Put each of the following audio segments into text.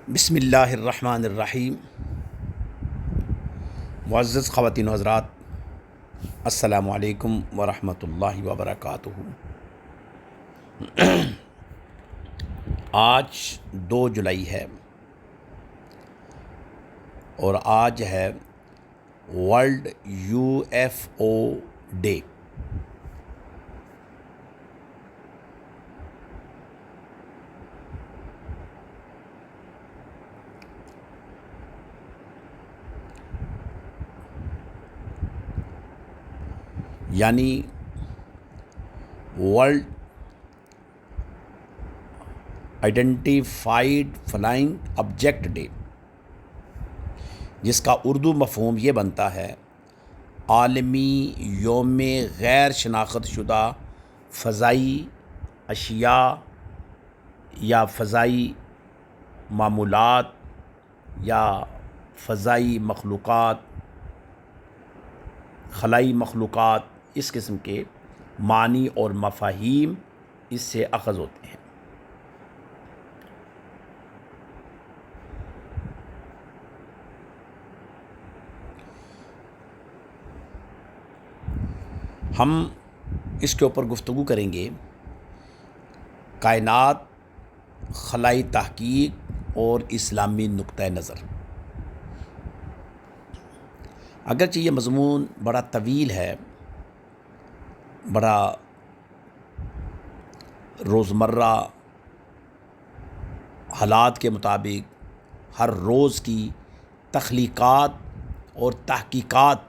بسم اللہ الرحمن الرحیم۔ معزز خواتین و حضرات، السلام علیکم ورحمۃ اللہ وبرکاتہ۔ آج 2 جولائی ہے اور آج ہے ورلڈ UFO ڈے۔ یعنی world identified flying object day, جس کا اردو مفہوم یہ بنتا ہے عالمی یوم غیر شناخت شدہ فضائی اشیاء یا فضائی معمولات یا فضائی مخلوقات، خلائی مخلوقات، اس قسم کے معنی اور مفاہیم اس سے اخذ ہوتے ہیں۔ ہم اس کے اوپر گفتگو کریں گے کائنات، خلائی تحقیق اور اسلامی نقطہ نظر۔ اگرچہ یہ مضمون بڑا طویل ہے، بڑا روزمرہ حالات کے مطابق ہر روز کی تخلیقات اور تحقیقات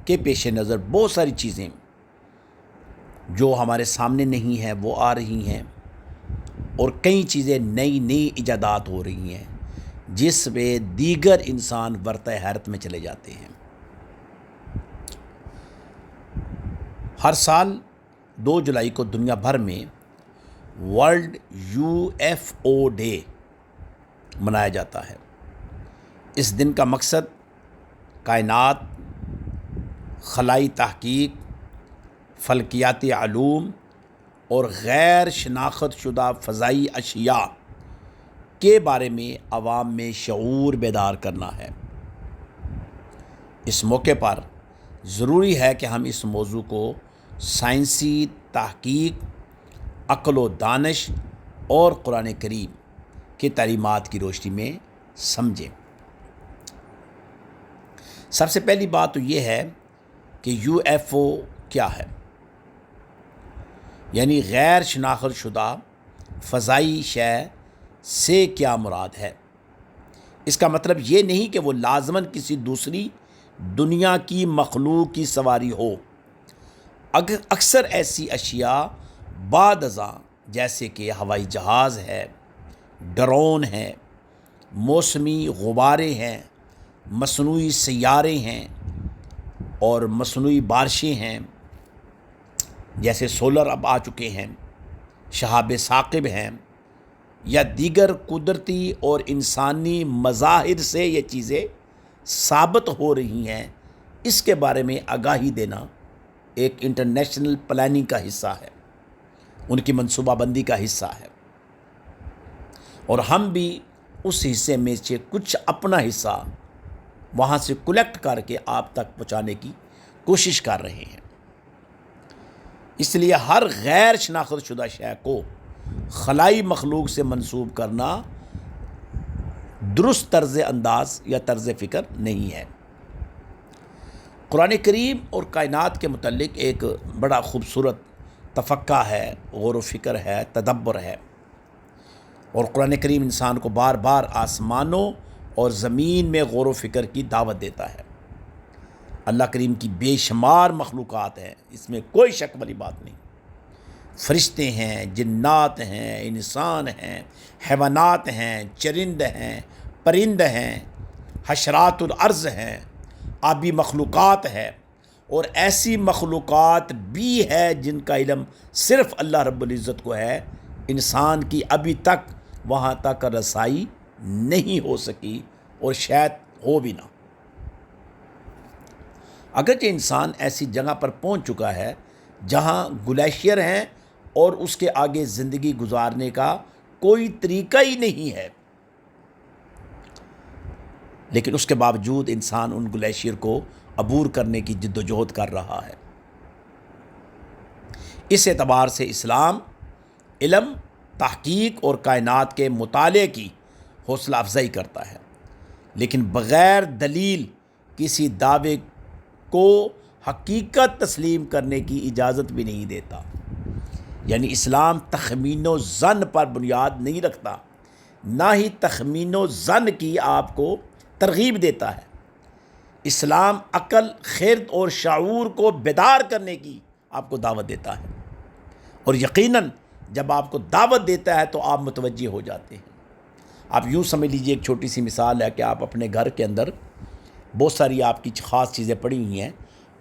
کے پیش نظر بہت ساری چیزیں جو ہمارے سامنے نہیں ہیں وہ آ رہی ہیں، اور کئی چیزیں نئی ایجادات ہو رہی ہیں جس میں دیگر انسان ورطہ حیرت میں چلے جاتے ہیں۔ ہر سال 2 جولائی کو دنیا بھر میں ورلڈ UFO ڈے منایا جاتا ہے۔ اس دن کا مقصد کائنات، خلائی تحقیق، فلکیاتی علوم اور غیر شناخت شدہ فضائی اشیاء کے بارے میں عوام میں شعور بیدار کرنا ہے۔ اس موقع پر ضروری ہے کہ ہم اس موضوع کو سائنسی تحقیق، عقل و دانش اور قرآن کریم کی تعلیمات کی روشنی میں سمجھیں۔ سب سے پہلی بات تو یہ ہے کہ UFO کیا ہے، یعنی غیر شناخت شدہ فضائی شے سے کیا مراد ہے۔ اس کا مطلب یہ نہیں کہ وہ لازماً کسی دوسری دنیا کی مخلوق کی سواری ہو۔ اکثر ایسی اشیاء بعد ازاں جیسے کہ ہوائی جہاز ہے، ڈرون ہے، موسمی غباریں ہیں، مصنوعی سیارے ہیں اور مصنوعی بارشیں ہیں، جیسے سولر اب آ چکے ہیں، شہاب ثاقب ہیں، یا دیگر قدرتی اور انسانی مظاہر سے یہ چیزیں ثابت ہو رہی ہیں، اس کے بارے میں آگاہی دینا ایک انٹرنیشنل پلاننگ کا حصہ ہے، ان کی منصوبہ بندی کا حصہ ہے، اور ہم بھی اس حصے میں سے کچھ اپنا حصہ وہاں سے کلیکٹ کر کے آپ تک پہنچانے کی کوشش کر رہے ہیں۔ اس لیے ہر غیر شناخت شدہ شے کو خلائی مخلوق سے منسوب کرنا درست طرز انداز یا طرز فکر نہیں ہے۔ قرآن کریم اور کائنات کے متعلق ایک بڑا خوبصورت تفقع ہے، غور و فکر ہے، تدبر ہے، اور قرآن کریم انسان کو بار بار آسمانوں اور زمین میں غور و فکر کی دعوت دیتا ہے۔ اللہ کریم کی بے شمار مخلوقات ہیں، اس میں کوئی شک والی بات نہیں۔ فرشتے ہیں، جنات ہیں، انسان ہیں، حیوانات ہیں، چرند ہیں، پرند ہیں، حشرات الارض ہیں، آبی مخلوقات ہے، اور ایسی مخلوقات بھی ہے جن کا علم صرف اللہ رب العزت کو ہے، انسان کی ابھی تک وہاں تک رسائی نہیں ہو سکی اور شاید ہو بھی نہ۔ اگرچہ انسان ایسی جگہ پر پہنچ چکا ہے جہاں گلیشیئر ہیں اور اس کے آگے زندگی گزارنے کا کوئی طریقہ ہی نہیں ہے، لیکن اس کے باوجود انسان ان گلیشیئر کو عبور کرنے کی جد و جہد کر رہا ہے۔ اس اعتبار سے اسلام علم، تحقیق اور کائنات کے مطالعے کی حوصلہ افزائی کرتا ہے، لیکن بغیر دلیل کسی دعوے کو حقیقت تسلیم کرنے کی اجازت بھی نہیں دیتا۔ یعنی اسلام تخمین و ظن پر بنیاد نہیں رکھتا، نہ ہی تخمین و ظن کی آپ کو ترغیب دیتا ہے۔ اسلام عقل، خرد اور شعور کو بیدار کرنے کی آپ کو دعوت دیتا ہے، اور یقیناً جب آپ کو دعوت دیتا ہے تو آپ متوجہ ہو جاتے ہیں۔ آپ یوں سمجھ لیجئے، ایک چھوٹی سی مثال ہے کہ آپ اپنے گھر کے اندر بہت ساری آپ کی خاص چیزیں پڑی ہوئی ہیں،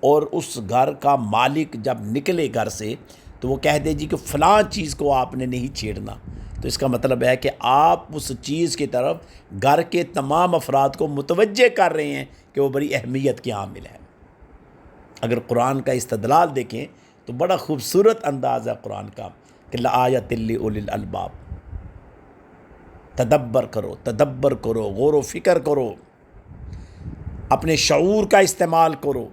اور اس گھر کا مالک جب نکلے گھر سے تو وہ کہہ دے جی کہ فلاں چیز کو آپ نے نہیں چھیڑنا، تو اس کا مطلب ہے کہ آپ اس چیز کی طرف گھر کے تمام افراد کو متوجہ کر رہے ہیں کہ وہ بڑی اہمیت کی عامل ہے۔ اگر قرآن کا استدلال دیکھیں تو بڑا خوبصورت انداز ہے قرآن کا کہ لآیۃ لأولی الالباب، تدبر کرو، غور و فکر کرو، اپنے شعور کا استعمال کرو،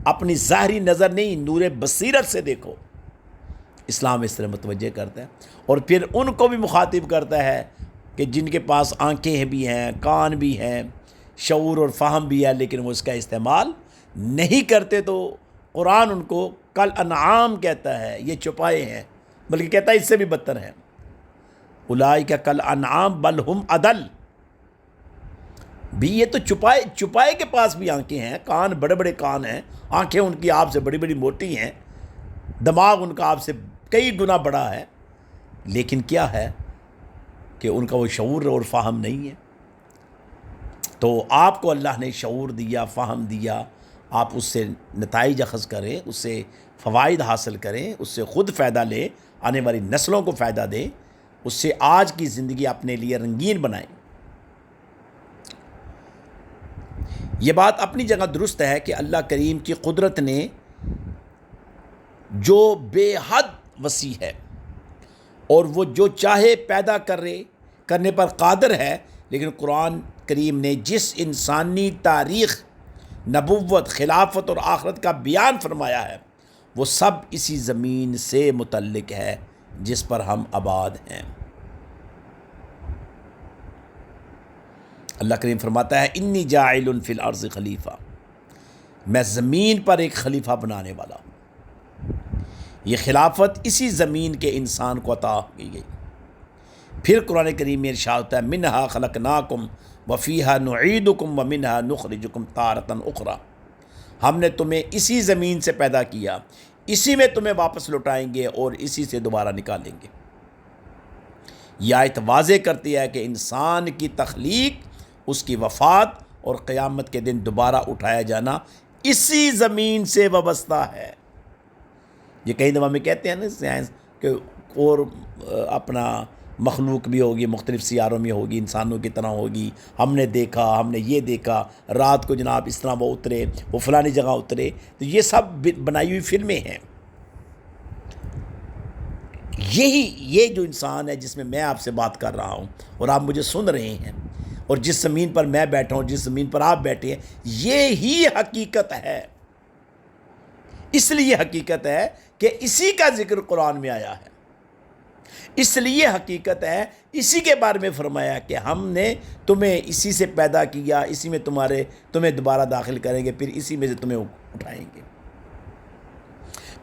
اپنی ظاہری نظر نہیں، نور بصیرت سے دیکھو۔ اسلام اس طرح متوجہ کرتا ہے، اور پھر ان کو بھی مخاطب کرتا ہے کہ جن کے پاس آنکھیں بھی ہیں، کان بھی ہیں، شعور اور فہم بھی ہے، لیکن وہ اس کا استعمال نہیں کرتے، تو قرآن ان کو کل انعام کہتا ہے، یہ چھپائے ہیں، بلکہ کہتا ہے اس سے بھی بدتر ہیں۔ اولئک کل انعام بل ہم اضل، بھی یہ تو چھپائے کے پاس بھی آنکھیں ہیں، کان بڑے بڑے کان ہیں، آنکھیں ان کی آپ سے بڑی بڑی موٹی ہیں، دماغ ان کا آپ سے کئی گنا بڑا ہے، لیکن کیا ہے کہ ان کا وہ شعور اور فہم نہیں ہے۔ تو آپ کو اللہ نے شعور دیا، فہم دیا، آپ اس سے نتائج اخذ کریں، اس سے فوائد حاصل کریں، اس سے خود فائدہ لیں، آنے والی نسلوں کو فائدہ دیں، اس سے آج کی زندگی اپنے لیے رنگین بنائیں۔ یہ بات اپنی جگہ درست ہے کہ اللہ کریم کی قدرت نے جو بے حد وسیع ہے، اور وہ جو چاہے پیدا کرنے پر قادر ہے، لیکن قرآن کریم نے جس انسانی تاریخ، نبوت، خلافت اور آخرت کا بیان فرمایا ہے، وہ سب اسی زمین سے متعلق ہے جس پر ہم آباد ہیں۔ اللہ کریم فرماتا ہے انی جاعل فی الارض خلیفہ، میں زمین پر ایک خلیفہ بنانے والا ہوں۔ یہ خلافت اسی زمین کے انسان کو عطا کی گئی۔ پھر قرآن کریم میں ارشاد ہوتا ہے منہا خلقناکم وفیہا نعیدکم ومنہا نخرجکم تارۃ اخری، ہم نے تمہیں اسی زمین سے پیدا کیا، اسی میں تمہیں واپس لوٹائیں گے اور اسی سے دوبارہ نکالیں گے۔ یہ آیت واضح کرتی ہے کہ انسان کی تخلیق، اس کی وفات اور قیامت کے دن دوبارہ اٹھایا جانا اسی زمین سے وابستہ ہے۔ یہ کئی دفعہ میں کہتے ہیں نا سائنس کہ اور اپنا مخلوق بھی ہوگی، مختلف سیاروں میں ہوگی، انسانوں کی طرح ہوگی، ہم نے دیکھا، ہم نے یہ دیکھا، رات کو جناب اس طرح وہ اترے، وہ فلانی جگہ اترے، تو یہ سب بنائی ہوئی فلمیں ہیں۔ یہ جو انسان ہے جس میں آپ سے بات کر رہا ہوں اور آپ مجھے سن رہے ہیں، اور جس زمین پر میں بیٹھا ہوں، جس زمین پر آپ بیٹھے ہیں، یہی حقیقت ہے۔ اس لیے حقیقت ہے کہ اسی کا ذکر قرآن میں آیا ہے، اس لیے حقیقت ہے، اسی کے بارے میں فرمایا کہ ہم نے تمہیں اسی سے پیدا کیا، اسی میں تمہیں دوبارہ داخل کریں گے، پھر اسی میں سے تمہیں اٹھائیں گے۔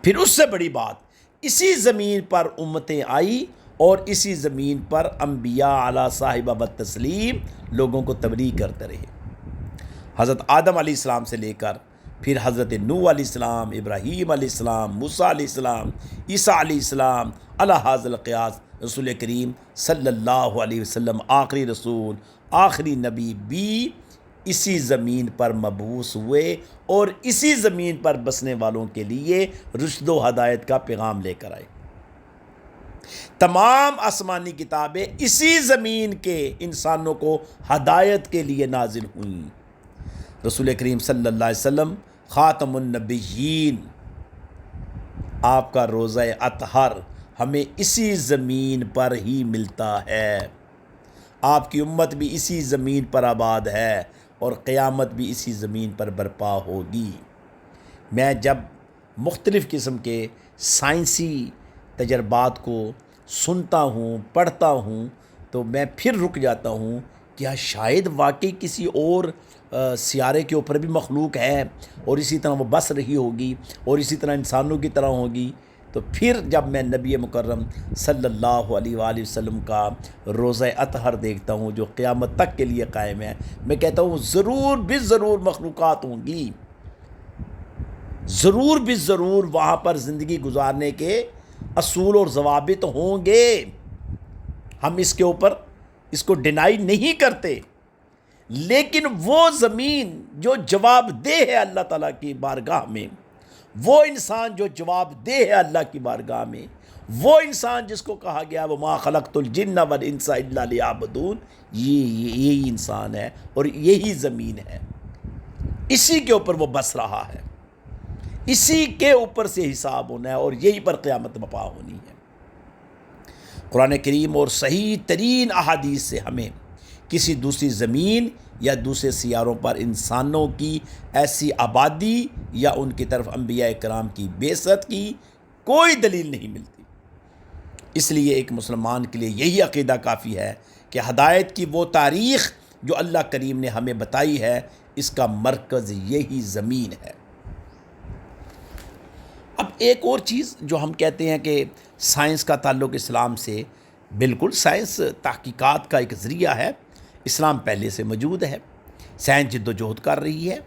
پھر اس سے بڑی بات، اسی زمین پر امتیں آئی اور اسی زمین پر انبیاء علی صاحبہ بالتسلیم لوگوں کو تبلیغ کرتے رہے۔ حضرت آدم علیہ السلام سے لے کر پھر حضرت نوح علیہ السلام، ابراہیم علیہ السلام، موسیٰ علیہ السلام، عیسیٰ علیہ السلام، علی ھذا القیاس رسول کریم صلی اللہ علیہ وسلم آخری رسول، آخری نبی بھی اسی زمین پر مبعوث ہوئے اور اسی زمین پر بسنے والوں کے لیے رشد و ہدایت کا پیغام لے کر آئے۔ تمام آسمانی کتابیں اسی زمین کے انسانوں کو ہدایت کے لیے نازل ہوئیں۔ رسول کریم صلی اللہ علیہ وسلم خاتم النبیین، آپ کا روزہ اطہر ہمیں اسی زمین پر ہی ملتا ہے، آپ کی امت بھی اسی زمین پر آباد ہے، اور قیامت بھی اسی زمین پر برپا ہوگی۔ میں جب مختلف قسم کے سائنسی تجربات کو سنتا ہوں، پڑھتا ہوں، تو میں پھر رک جاتا ہوں کہ شاید واقعی کسی اور سیارے کے اوپر بھی مخلوق ہے اور اسی طرح وہ بس رہی ہوگی اور اسی طرح انسانوں کی طرح ہوگی۔ تو پھر جب میں نبی مکرم صلی اللہ علیہ وآلہ وسلم کا روزہ اطہر دیکھتا ہوں جو قیامت تک کے لیے قائم ہے، میں کہتا ہوں ضرور ضرور مخلوقات ہوں گی، ضرور ضرور وہاں پر زندگی گزارنے کے اصول اور ضوابط ہوں گے۔ ہم اس کے اوپر اس کو ڈینائی نہیں کرتے، لیکن وہ زمین جو جواب دہ ہے اللہ تعالیٰ کی بارگاہ میں، وہ انسان جو جواب دہ ہے اللہ کی بارگاہ میں، وہ انسان جس کو کہا گیا وَمَا خَلَقْتُ الْجِنَّ وَالْإِنسَ إِلَّا لِيَعْبُدُونَ، یہی انسان ہے اور یہی زمین ہے، اسی کے اوپر وہ بس رہا ہے، اسی کے اوپر سے حساب ہونا ہے اور یہی پر قیامت بپا ہونی ہے۔ قرآن کریم اور صحیح ترین احادیث سے ہمیں کسی دوسری زمین یا دوسرے سیاروں پر انسانوں کی ایسی آبادی یا ان کی طرف انبیاء کرام کی بعثت کی کوئی دلیل نہیں ملتی۔ اس لیے ایک مسلمان کے لیے یہی عقیدہ کافی ہے کہ ہدایت کی وہ تاریخ جو اللہ کریم نے ہمیں بتائی ہے، اس کا مرکز یہی زمین ہے۔ اب ایک اور چیز جو ہم کہتے ہیں کہ سائنس کا تعلق اسلام سے، بالکل سائنس تحقیقات کا ایک ذریعہ ہے، اسلام پہلے سے موجود ہے، سائنس جد و جہد کر رہی ہے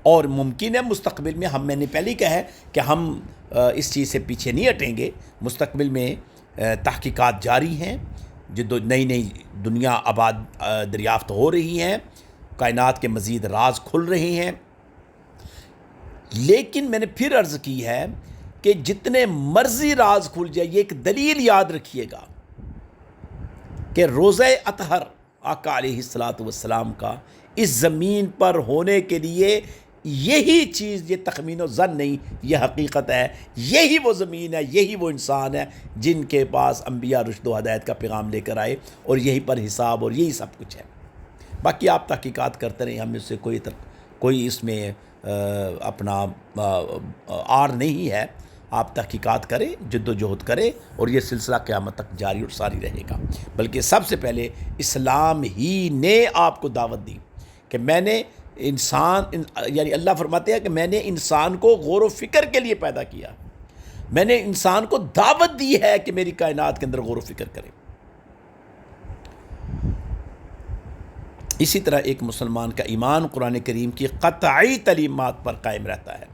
اور ممکن ہے مستقبل میں میں نے پہلے ہی کہا ہے کہ ہم اس چیز سے پیچھے نہیں ہٹیں گے، مستقبل میں تحقیقات جاری ہیں، نئی دنیا دریافت ہو رہی ہیں، کائنات کے مزید راز کھل رہے ہیں۔ لیکن میں نے پھر عرض کی ہے کہ جتنے مرضی راز کھل جائے، یہ ایک دلیل یاد رکھیے گا کہ روزہ اطہر آقا علیہ الصلاۃ والسلام کا اس زمین پر ہونے کے لیے یہی چیز، یہ تخمین و ظن نہیں، یہ حقیقت ہے، یہی وہ زمین ہے، یہی وہ انسان ہے جن کے پاس انبیاء رشد و ہدایت کا پیغام لے کر آئے اور یہی پر حساب اور یہی سب کچھ ہے۔ باقی آپ تحقیقات کرتے رہیں، ہم اس سے کوئی اس میں اپنا آر نہیں ہے، آپ تحقیقات کریں، جد و جہد کریں اور یہ سلسلہ قیامت تک جاری اور ساری رہے گا۔ بلکہ سب سے پہلے اسلام ہی نے آپ کو دعوت دی کہ میں نے یعنی اللہ فرماتے ہیں کہ میں نے انسان کو غور و فکر کے لیے پیدا کیا، میں نے انسان کو دعوت دی ہے کہ میری کائنات کے اندر غور و فکر کریں۔ اسی طرح ایک مسلمان کا ایمان قرآن کریم کی قطعی تعلیمات پر قائم رہتا ہے۔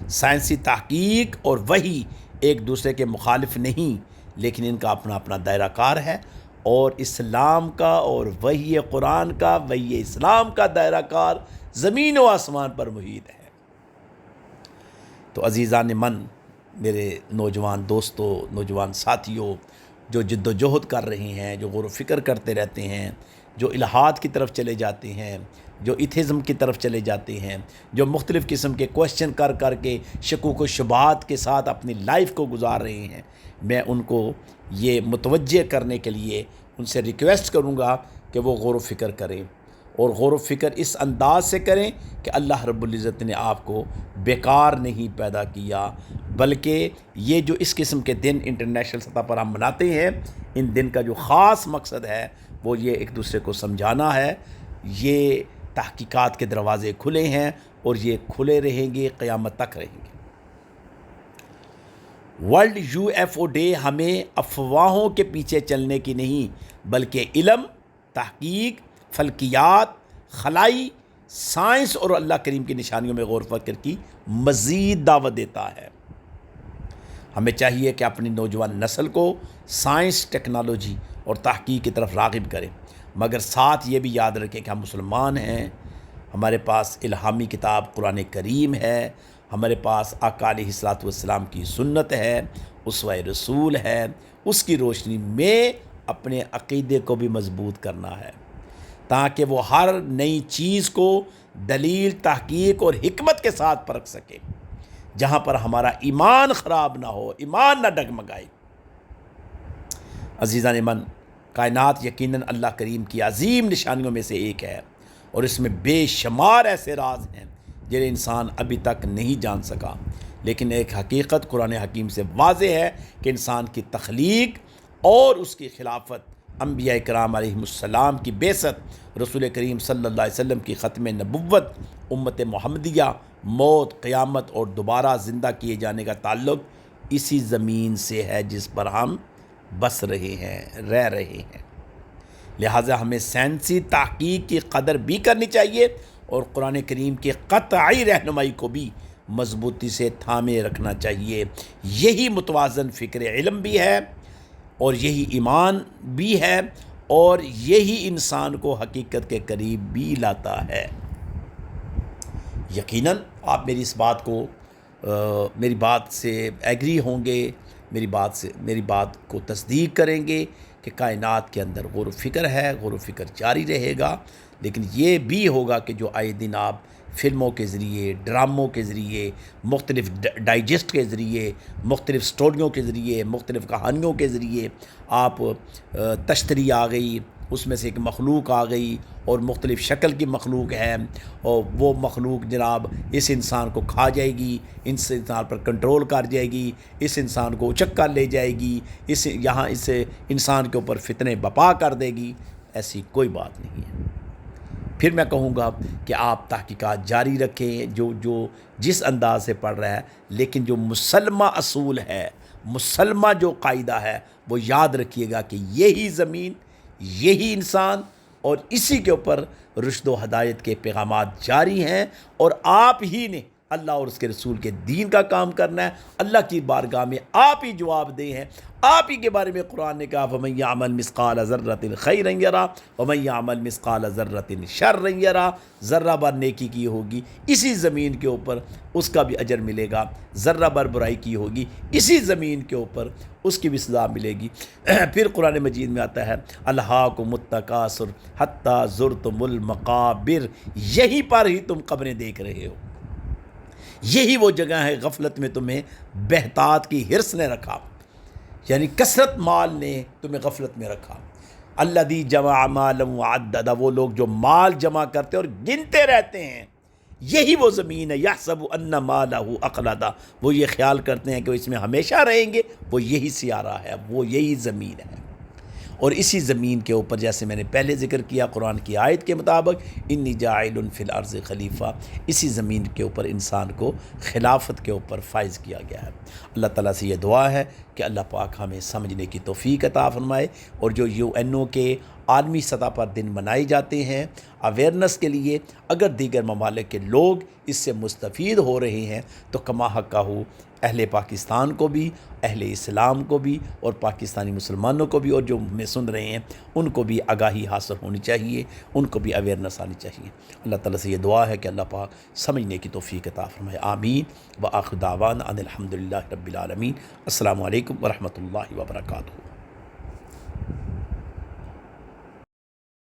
سائنسی تحقیق اور وحی ایک دوسرے کے مخالف نہیں، لیکن ان کا اپنا اپنا دائرہ کار ہے، اور اسلام کا اور وحی قرآن کا، وحی اسلام کا دائرہ کار زمین و آسمان پر محیط ہے۔ تو عزیزان من، میرے نوجوان دوستوں، نوجوان ساتھیوں جو جد و جہد کر رہے ہیں، جو غور و فکر کرتے رہتے ہیں، جو الہاد کی طرف چلے جاتے ہیں، جو ایتھزم کی طرف چلے جاتے ہیں، جو مختلف قسم کے کوشچن کر کے شکوک و شبہات کے ساتھ اپنی لائف کو گزار رہے ہیں، میں ان کو یہ متوجہ کرنے کے لیے ان سے ریکویسٹ کروں گا کہ وہ غور و فکر کریں، اور غور و فکر اس انداز سے کریں کہ اللہ رب العزت نے آپ کو بیکار نہیں پیدا کیا، بلکہ یہ جو اس قسم کے دن انٹرنیشنل سطح پر ہم مناتے ہیں، ان دن کا جو خاص مقصد ہے وہ یہ ایک دوسرے کو سمجھانا ہے۔ یہ تحقیقات کے دروازے کھلے ہیں اور یہ کھلے رہیں گے، قیامت تک رہیں گے۔ ورلڈ UFO ڈے ہمیں افواہوں کے پیچھے چلنے کی نہیں، بلکہ علم، تحقیق، فلکیات، خلائی سائنس اور اللہ کریم کی نشانیوں میں غور و فکر کی مزید دعوت دیتا ہے۔ ہمیں چاہیے کہ اپنی نوجوان نسل کو سائنس، ٹیکنالوجی اور تحقیق کی طرف راغب کریں، مگر ساتھ یہ بھی یاد رکھیں کہ ہم مسلمان ہیں، ہمارے پاس الہامی کتاب قرآن کریم ہے، ہمارے پاس آقا علیہ الصلاۃ والسلام کی سنت ہے، اسوہ رسول ہے، اس کی روشنی میں اپنے عقیدے کو بھی مضبوط کرنا ہے، تاکہ وہ ہر نئی چیز کو دلیل، تحقیق اور حکمت کے ساتھ پرکھ سکے، جہاں پر ہمارا ایمان خراب نہ ہو، ایمان نہ ڈگمگائے۔ عزیزان من، کائنات یقیناً اللہ کریم کی عظیم نشانیوں میں سے ایک ہے، اور اس میں بے شمار ایسے راز ہیں جنہیں انسان ابھی تک نہیں جان سکا، لیکن ایک حقیقت قرآن حکیم سے واضح ہے کہ انسان کی تخلیق اور اس کی خلافت، انبیاء کرام علیہم السلام کی بعثت، رسول کریم صلی اللہ علیہ وسلم کی ختم نبوت، امت محمدیہ، موت، قیامت اور دوبارہ زندہ کیے جانے کا تعلق اسی زمین سے ہے جس پر ہم بس رہے ہیں، رہ رہے ہیں۔ لہٰذا ہمیں سائنسی تحقیق کی قدر بھی کرنی چاہیے اور قرآن کریم کے قطعی رہنمائی کو بھی مضبوطی سے تھامے رکھنا چاہیے۔ یہی متوازن فکر علم بھی ہے اور یہی ایمان بھی ہے اور یہی انسان کو حقیقت کے قریب بھی لاتا ہے۔ یقیناً آپ میری اس بات کو میری بات سے ایگری ہوں گے، میری بات کو تصدیق کریں گے کہ کائنات کے اندر غور و فکر ہے، غور و فکر جاری رہے گا، لیکن یہ بھی ہوگا کہ جو آئے دن آپ فلموں کے ذریعے، ڈراموں کے ذریعے، مختلف ڈائجسٹ کے ذریعے، مختلف سٹوریوں کے ذریعے، مختلف کہانیوں کے ذریعے آپ تشتری آ گئی، اس میں سے ایک مخلوق آ گئی اور مختلف شکل کی مخلوق ہے، اور وہ مخلوق جناب اس انسان کو کھا جائے گی، اس انسان پر کنٹرول کر جائے گی، اس انسان کو اچک کر لے جائے گی، اس انسان کے اوپر فتنے بپا کر دے گی۔ ایسی کوئی بات نہیں ہے۔ پھر میں کہوں گا کہ آپ تحقیقات جاری رکھیں، جو جس انداز سے پڑھ رہا ہے، لیکن جو مسلمہ اصول ہے، مسلمہ جو قاعدہ ہے، وہ یاد رکھیے گا کہ یہی زمین، یہی انسان اور اسی کے اوپر رشد و ہدایت کے پیغامات جاری ہیں، اور آپ ہی نے اللہ اور اس کے رسول کے دین کا کام کرنا ہے۔ اللہ کی بارگاہ میں آپ ہی جواب دے ہیں۔ آپ ہی کے بارے میں قرآن نے کہا فَمَن يَعْمَلْ مِثْقَالَ ذَرَّةٍ خَيْرًا يَرَهُ وَمَن يَعْمَلْ مِثْقَالَ ذَرَّةٍ شَرًّا يَرَهُ۔ ذرہ بر نیکی کی ہوگی اسی زمین کے اوپر اس کا بھی اجر ملے گا، ذرہ بر برائی کی ہوگی اسی زمین کے اوپر اس کی بھی سزا ملے گی۔ پھر قرآن مجید میں آتا ہے الہاکم التکاثر حتی زرتم المقابر، یہیں پر ہی تم قبریں دیکھ رہے ہو، یہی وہ جگہ ہے غفلت میں تمہیں بہتات کی حرص نے رکھا، یعنی کثرت مال نے تمہیں غفلت میں رکھا۔ الذی جمع مالا وعددا، وہ لوگ جو مال جمع کرتے اور گنتے رہتے ہیں، یہی وہ زمین ہے۔ یحسب ان مالہ اخلدا، وہ یہ خیال کرتے ہیں کہ وہ اس میں ہمیشہ رہیں گے، وہ یہی سیارہ ہے، وہ یہی زمین ہے۔ اور اسی زمین کے اوپر جیسے میں نے پہلے ذکر کیا قرآن کی آیت کے مطابق انی جاعل فی الارض خلیفہ، اسی زمین کے اوپر انسان کو خلافت کے اوپر فائز کیا گیا ہے۔ اللہ تعالیٰ سے یہ دعا ہے کہ اللہ پاک ہمیں سمجھنے کی توفیق عطا فرمائے، اور جو UN کے عالمی سطح پر دن منائے جاتے ہیں اویئرنس کے لیے، اگر دیگر ممالک کے لوگ اس سے مستفید ہو رہے ہیں تو کما حق ہو اہل پاکستان کو بھی، اہل اسلام کو بھی اور پاکستانی مسلمانوں کو بھی، اور جو ہمیں سن رہے ہیں ان کو بھی آگاہی حاصل ہونی چاہیے، ان کو بھی اویئرنس آنی چاہیے۔ اللہ تعالیٰ سے یہ دعا ہے کہ اللہ پاک سمجھنے کی توفیق عطا فرمائے۔ آمین۔ وآخر دعوانا ان الحمد للہ رب العالمین۔ السلام علیکم ورحمۃ اللہ وبرکاتہ۔